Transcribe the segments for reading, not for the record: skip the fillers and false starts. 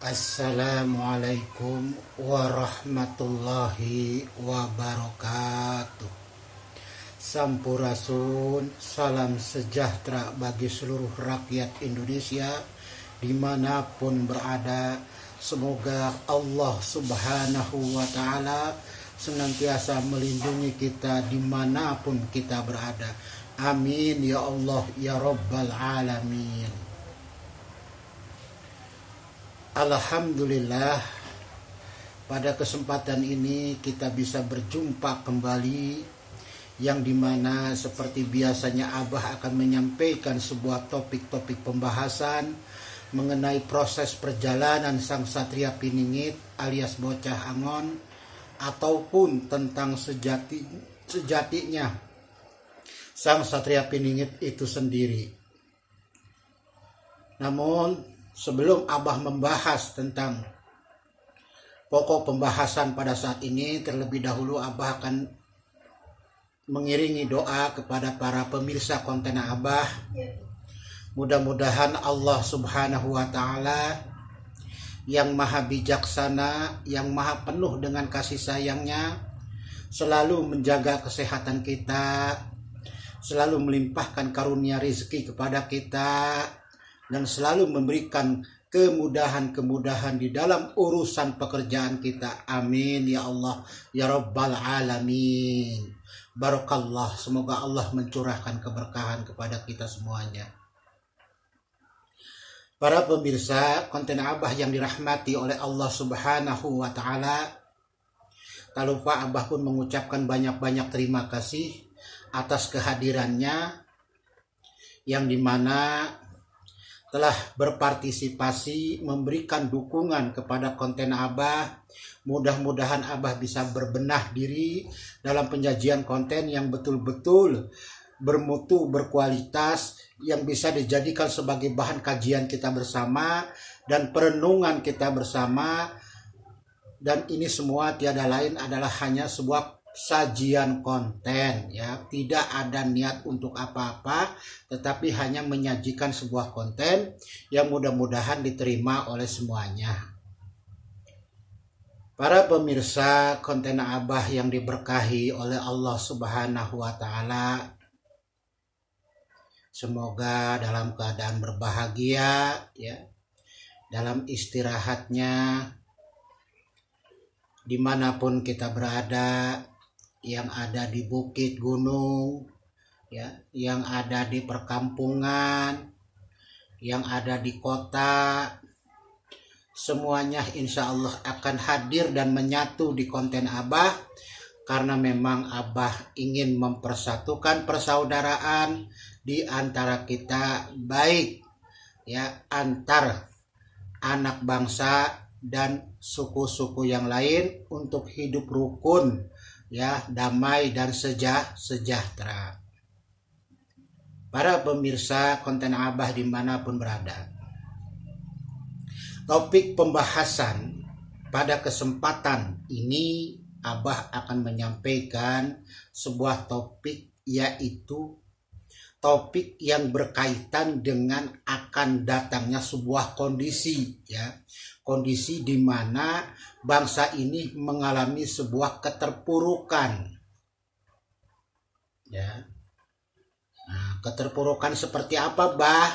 Assalamualaikum warahmatullahi wabarakatuh. Sampurasun, salam sejahtera bagi seluruh rakyat Indonesia dimanapun berada. Semoga Allah subhanahu wa ta'ala senantiasa melindungi kita dimanapun kita berada. Amin ya Allah ya Rabbal Alamin. Alhamdulillah, pada kesempatan ini kita bisa berjumpa kembali, yang dimana seperti biasanya Abah akan menyampaikan sebuah topik-topik pembahasan mengenai proses perjalanan sang Satria Piningit alias Bocah Angon, ataupun tentang sejatinya sang Satria Piningit itu sendiri. Namun sebelum Abah membahas tentang pokok pembahasan pada saat ini, terlebih dahulu Abah akan mengiringi doa kepada para pemirsa konten Abah. Mudah-mudahan Allah subhanahu wa ta'ala yang maha bijaksana, yang maha penuh dengan kasih sayangnya, selalu menjaga kesehatan kita, selalu melimpahkan karunia rezeki kepada kita, dan selalu memberikan kemudahan-kemudahan di dalam urusan pekerjaan kita. Amin ya Allah ya Rabbal Alamin. Barakallah, semoga Allah mencurahkan keberkahan kepada kita semuanya. Para pemirsa konten Abah yang dirahmati oleh Allah subhanahu wa ta'ala, tak lupa Abah pun mengucapkan banyak-banyak terima kasih atas kehadirannya, yang dimana telah berpartisipasi memberikan dukungan kepada konten Abah. Mudah-mudahan Abah bisa berbenah diri dalam penyajian konten yang betul-betul bermutu, berkualitas, yang bisa dijadikan sebagai bahan kajian kita bersama dan perenungan kita bersama. Dan ini semua tiada lain adalah hanya sebuah sajian konten, ya, tidak ada niat untuk apa-apa, tetapi hanya menyajikan sebuah konten yang mudah-mudahan diterima oleh semuanya. Para pemirsa konten Abah yang diberkahi oleh Allah subhanahu wa ta'ala, semoga dalam keadaan berbahagia, ya, dalam istirahatnya, dimanapun kita berada, yang ada di bukit gunung, ya, yang ada di perkampungan, yang ada di kota, semuanya insya Allah akan hadir dan menyatu di konten Abah, karena memang Abah ingin mempersatukan persaudaraan di antara kita, baik ya antar anak bangsa dan suku-suku yang lain, untuk hidup rukun, ya, damai dan sejahtera. Para pemirsa konten Abah dimanapun berada, topik pembahasan pada kesempatan ini Abah akan menyampaikan sebuah topik, yaitu topik yang berkaitan dengan akan datangnya sebuah kondisi, ya, kondisi di mana bangsa ini mengalami sebuah keterpurukan, ya. Nah, keterpurukan seperti apa, Bah?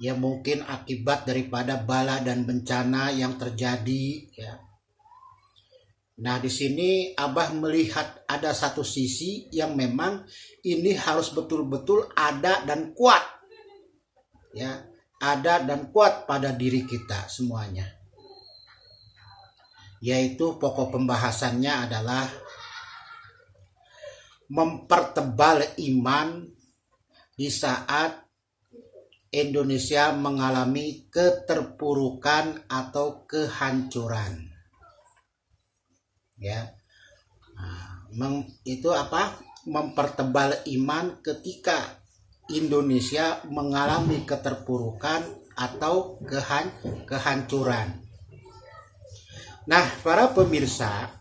Ya, mungkin akibat daripada bala dan bencana yang terjadi, ya. Nah, di sini Abah melihat ada satu sisi yang memang ini harus betul-betul ada dan kuat, ya, ada dan kuat pada diri kita semuanya. Yaitu pokok pembahasannya adalah mempertebal iman di saat Indonesia mengalami keterpurukan atau kehancuran. Ya, itu apa? Mempertebal iman ketika Indonesia mengalami keterpurukan atau kehancuran. Nah, para pemirsa,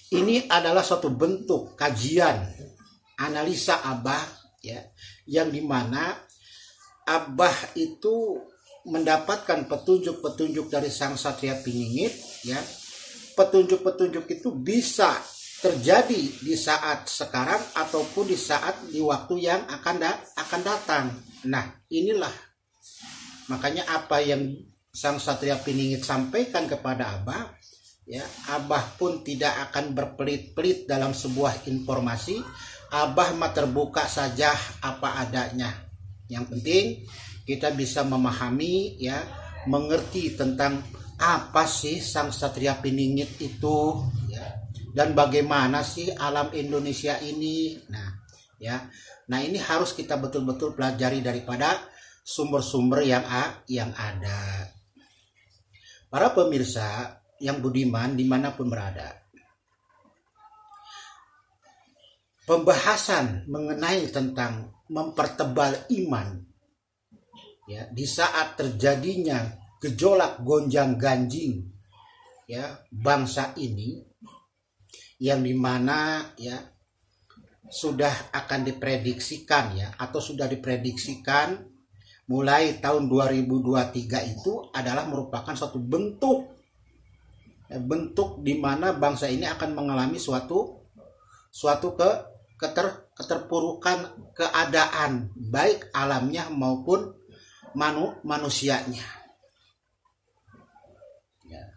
ini adalah suatu bentuk kajian analisa Abah, ya, yang dimana Abah itu mendapatkan petunjuk-petunjuk dari Sang Satria Piningit, ya, petunjuk-petunjuk itu bisa terjadi di saat sekarang ataupun di waktu yang akan datang. Nah, inilah makanya apa yang Sang Satria Piningit sampaikan kepada Abah, ya, Abah pun tidak akan berpelit-pelit dalam sebuah informasi. Abah mah terbuka saja apa adanya. Yang penting kita bisa memahami, ya, mengerti tentang apa sih Sang Satria Piningit itu, ya, dan bagaimana sih alam Indonesia ini. Nah, ya. Nah, ini harus kita betul-betul pelajari daripada sumber-sumber yang ada. Para pemirsa yang budiman dimanapun berada, pembahasan mengenai tentang mempertebal iman, ya, di saat terjadinya gejolak gonjang ganjing, ya, bangsa ini, yang dimana, ya, sudah akan diprediksikan, ya, atau sudah diprediksikan mulai tahun 2023 itu adalah merupakan suatu bentuk di mana bangsa ini akan mengalami suatu keterpurukan keadaan, baik alamnya maupun manusianya. Ya.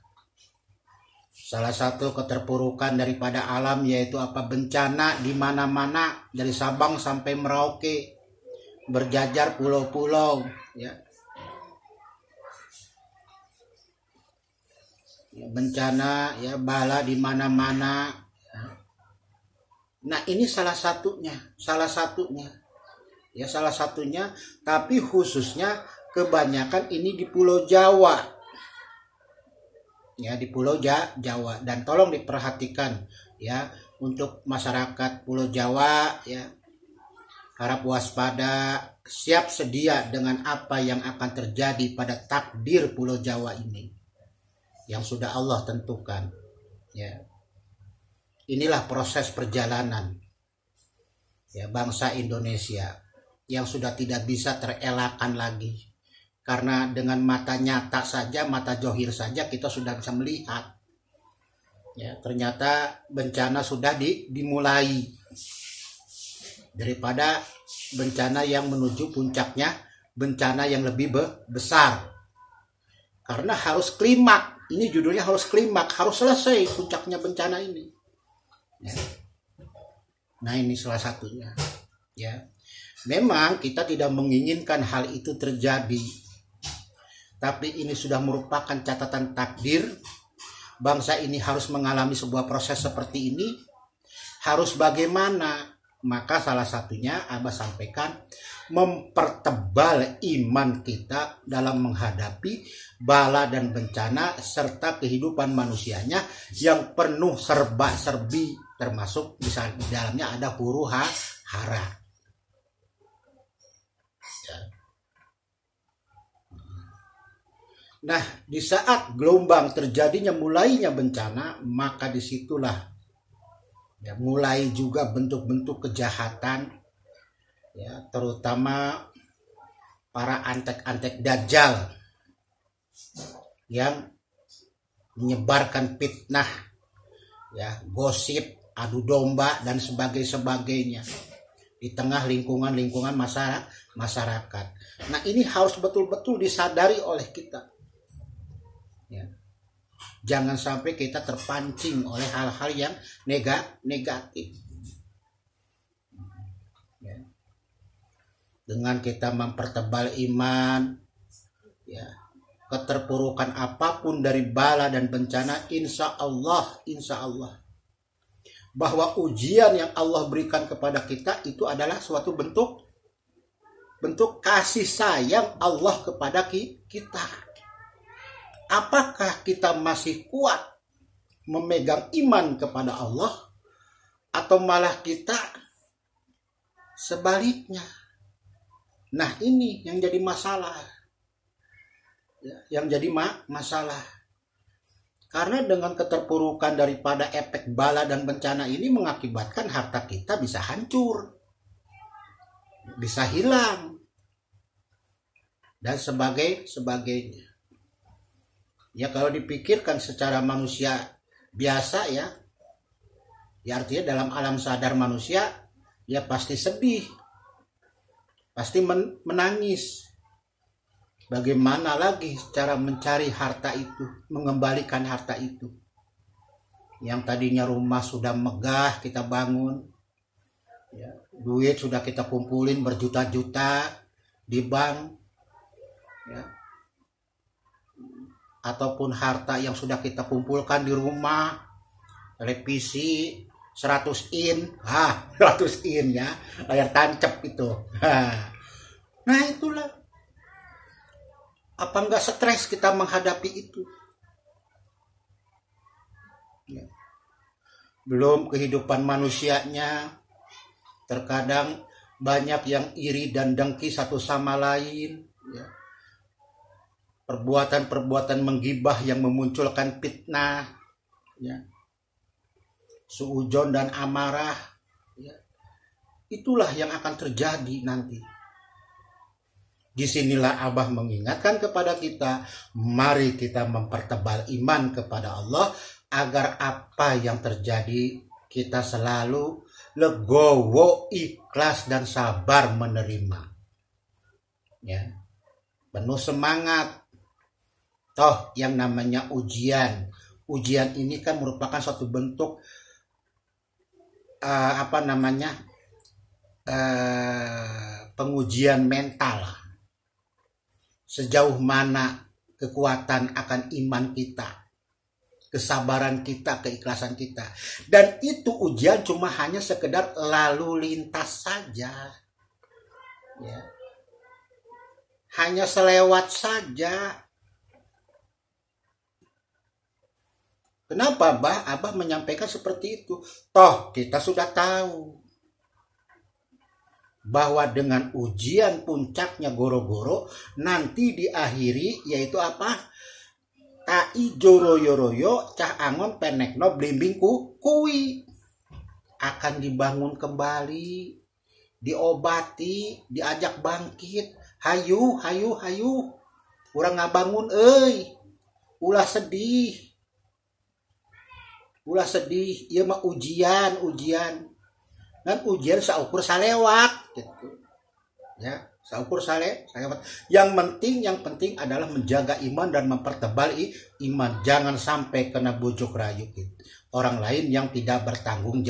Salah satu keterpurukan daripada alam yaitu apa? Bencana di mana-mana, dari Sabang sampai Merauke, berjajar pulau-pulau, ya. Bencana, ya, bala di mana-mana. Nah, ini salah satunya, ya, salah satunya, tapi khususnya kebanyakan ini di Pulau Jawa, ya, di Pulau Jawa. Dan tolong diperhatikan, ya, untuk masyarakat Pulau Jawa, ya, harap waspada, siap sedia dengan apa yang akan terjadi pada takdir Pulau Jawa ini yang sudah Allah tentukan, ya. Inilah proses perjalanan, ya, bangsa Indonesia yang sudah tidak bisa terelakkan lagi, karena dengan mata nyata saja, mata johir saja kita sudah bisa melihat, ya, ternyata bencana sudah dimulai, daripada bencana yang menuju puncaknya, bencana yang lebih besar, karena harus klimak. Ini judulnya harus klimak, harus selesai puncaknya bencana ini. Ya. Nah, ini salah satunya, ya. Memang kita tidak menginginkan hal itu terjadi, tapi ini sudah merupakan catatan takdir. Bangsa ini harus mengalami sebuah proses seperti ini. Harus bagaimana? Maka salah satunya Abah sampaikan, mempertebal iman kita dalam menghadapi bala dan bencana serta kehidupan manusianya yang penuh serba-serbi, termasuk misalnya di dalamnya ada huru hara. Nah, di saat gelombang terjadinya mulainya bencana, maka disitulah, ya, mulai juga bentuk-bentuk kejahatan, ya, terutama para antek-antek dajjal yang menyebarkan fitnah, ya, gosip, adu domba dan sebagainya di tengah lingkungan masyarakat. Nah, ini harus betul-betul disadari oleh kita, ya. Jangan sampai kita terpancing oleh hal-hal yang negatif. Ya. Dengan kita mempertebal iman, ya, keterpurukan apapun dari bala dan bencana, insya Allah, bahwa ujian yang Allah berikan kepada kita itu adalah suatu bentuk kasih sayang Allah kepada kita. Apakah kita masih kuat memegang iman kepada Allah, atau malah kita sebaliknya? Nah, ini yang jadi masalah, ya, masalah. Karena dengan keterpurukan daripada efek bala dan bencana ini mengakibatkan harta kita bisa hancur, bisa hilang. dan sebagainya. Ya kalau dipikirkan secara manusia biasa ya artinya dalam alam sadar manusia ya pasti sedih, pasti menangis. Bagaimana lagi cara mencari harta itu, mengembalikan harta itu. Yang tadinya rumah sudah megah kita bangun, ya, duit sudah kita kumpulin berjuta-juta di bank, ya, ataupun harta yang sudah kita kumpulkan di rumah, televisi 100 in, 100 in ya, layar tancap itu. Nah itulah, apa enggak stres kita menghadapi itu? Ya. Belum kehidupan manusianya, terkadang banyak yang iri dan dengki satu sama lain, ya. Perbuatan-perbuatan menggibah yang memunculkan fitnah, ya. Suudzon dan amarah, ya. Itulah yang akan terjadi nanti. Disinilah Abah mengingatkan kepada kita, mari kita mempertebal iman kepada Allah agar apa yang terjadi kita selalu legowo, ikhlas dan sabar menerima. Ya. Penuh semangat. Toh yang namanya ujian ini kan merupakan suatu bentuk pengujian mental. Sejauh mana kekuatan akan iman kita, kesabaran kita, keikhlasan kita. Dan itu ujian cuma hanya sekedar lalu lintas saja. Ya. Hanya selewat saja. Kenapa Abah menyampaikan seperti itu? Toh kita sudah tahu bahwa dengan ujian puncaknya goro-goro nanti diakhiri yaitu apa? Tai joro-yoroyo cah angon penekno blimbing kuwi akan dibangun kembali, diobati, diajak bangkit. Hayu urang ngabangun ulah sedih ieu mah ujian dan ujian saukur salewat gitu. Ya, saukur salewat. Yang penting adalah menjaga iman dan mempertebal iman. Jangan sampai kena bujuk rayu gitu. Orang lain yang tidak bertanggung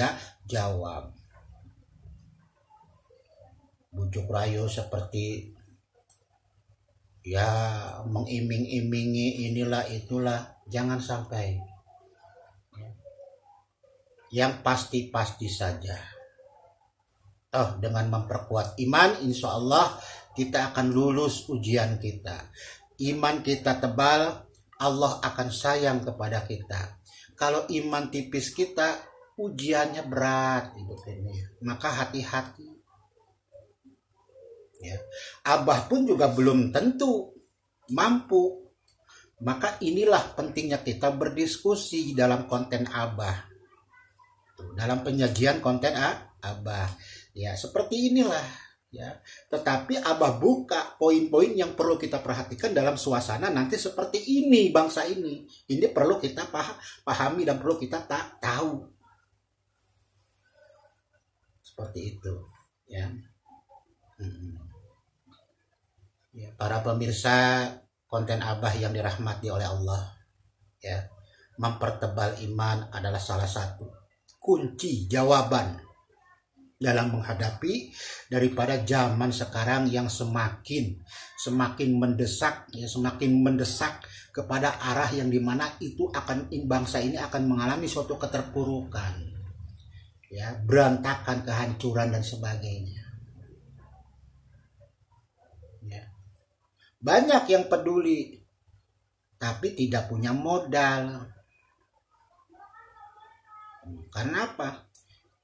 jawab. Bujuk rayu seperti ya mengiming-imingi inilah itulah, jangan sampai. Yang pasti-pasti saja. Dengan memperkuat iman, insya Allah kita akan lulus ujian kita. Iman kita tebal, Allah akan sayang kepada kita. Kalau iman tipis kita, ujiannya berat hidup ini. Maka hati-hati. Ya. Abah pun juga belum tentu mampu. Maka inilah pentingnya kita berdiskusi dalam konten Abah. Dalam penyajian konten Abah. Ya, seperti inilah ya. Tetapi Abah buka poin-poin yang perlu kita perhatikan dalam suasana nanti seperti ini bangsa ini. Ini perlu kita pahami dan perlu kita tahu. Seperti itu, ya. Ya, para pemirsa konten Abah yang dirahmati oleh Allah, ya. Mempertebal iman adalah salah satu kunci jawaban dalam menghadapi daripada zaman sekarang yang semakin mendesak, ya, semakin mendesak kepada arah yang dimana itu akan bangsa ini akan mengalami suatu keterpurukan, ya, berantakan, kehancuran dan sebagainya. Ya. Banyak yang peduli tapi tidak punya modal. Karena apa?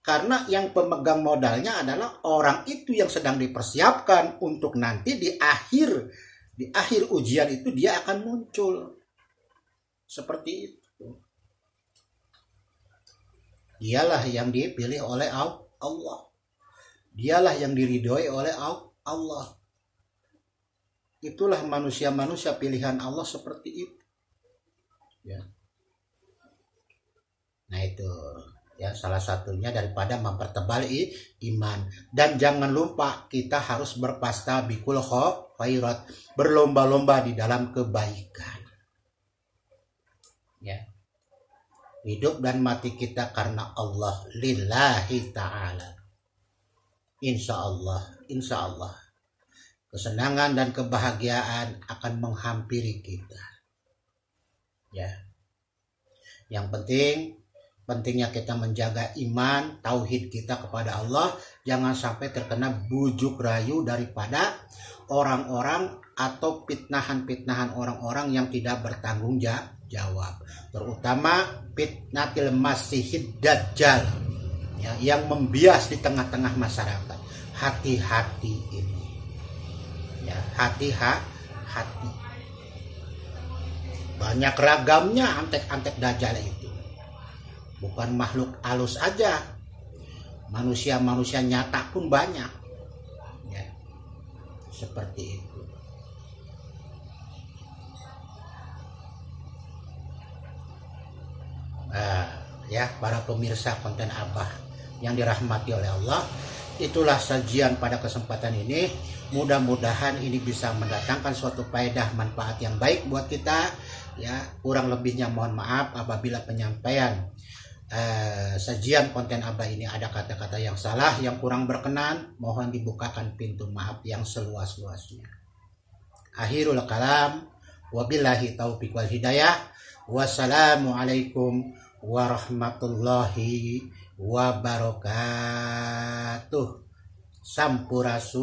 Karena yang pemegang modalnya adalah orang itu yang sedang dipersiapkan untuk nanti di akhir ujian itu dia akan muncul. Seperti itu. Dialah yang dipilih oleh Allah. Dialah yang diridhoi oleh Allah. Itulah manusia-manusia pilihan Allah seperti itu. Ya. Nah itu ya salah satunya daripada mempertebal iman. Dan jangan lupa kita harus berfastabiqul khairat, berlomba-lomba di dalam kebaikan. Ya. Hidup dan mati kita karena Allah, lillahi ta'ala. Insya Allah kesenangan dan kebahagiaan akan menghampiri kita. Ya. Yang pentingnya kita menjaga iman, tauhid kita kepada Allah, jangan sampai terkena bujuk rayu daripada orang-orang atau fitnahan-fitnahan orang-orang yang tidak bertanggung jawab, terutama fitnatil masihid dajjal, ya, yang membias di tengah-tengah masyarakat. Hati-hati ini, ya, hati-hati. Banyak ragamnya antek-antek dajjal itu. Bukan makhluk halus aja, manusia-manusia nyata pun banyak, ya, seperti itu. Ya, para pemirsa konten Abah yang dirahmati oleh Allah, itulah sajian pada kesempatan ini. Mudah-mudahan ini bisa mendatangkan suatu faedah manfaat yang baik buat kita. Ya, kurang lebihnya mohon maaf apabila penyampaian sajian konten Abah ini ada kata-kata yang salah, yang kurang berkenan, mohon dibukakan pintu maaf yang seluas-luasnya. Akhirul kalam, wabillahi taufiq wal hidayah. Wassalamualaikum warahmatullahi wabarakatuh. Sampurasun.